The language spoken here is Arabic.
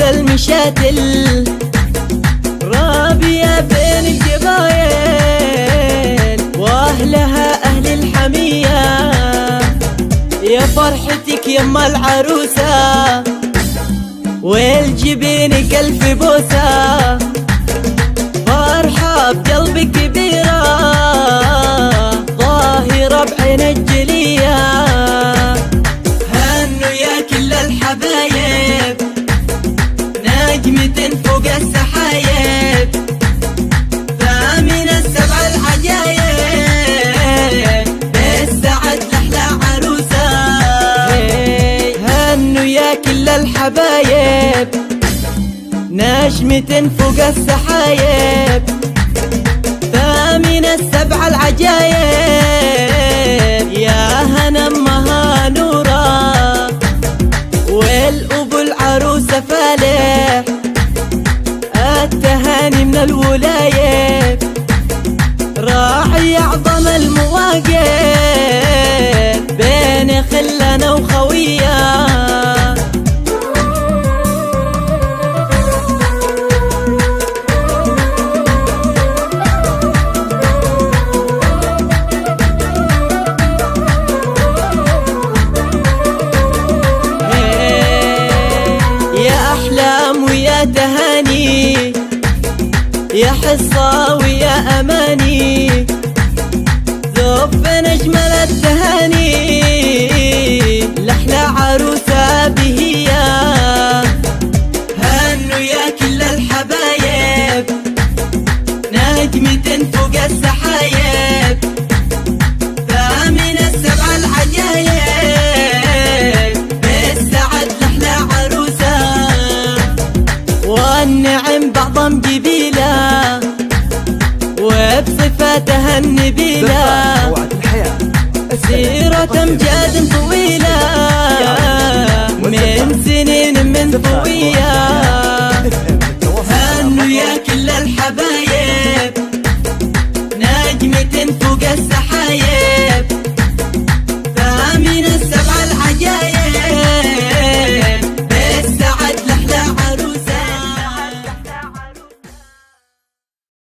المشاتل، رابية بين الجبايل واهلها اهل الحمية. يا فرحتك يما العروسة والجبينك الف بوسة، فرحة بقلبك كبيرة ظاهرة بعين الجلية. هنوا يا كل الحبايب نجمة فوق السحايب، فمن السبع العجايب بالسعد لحلى عروسة. هنوا يا كل الحبايب نجمة فوق السحايب، فمن السبع العجايب يا هنا امها نورة والأبو العروسة فالح. التهاني من الولايات راعي أعظم المواقف بين خلنا وخوية. ويا تهاني يا حصة ويا أماني، ذوب نجمل التهاني لحلى عروسة بهية. هنوا يا كل الحبايب نجمة فوق السحايب، فمن السبع العجايب بالسعد لحلى عروسة. والنعم بعضم جبيلة وبصفاتها النبيلة، سيرة أمجاد طويلة من سنين من فوية. هنوا يا كل الحبايب نجمة فوق السحاب،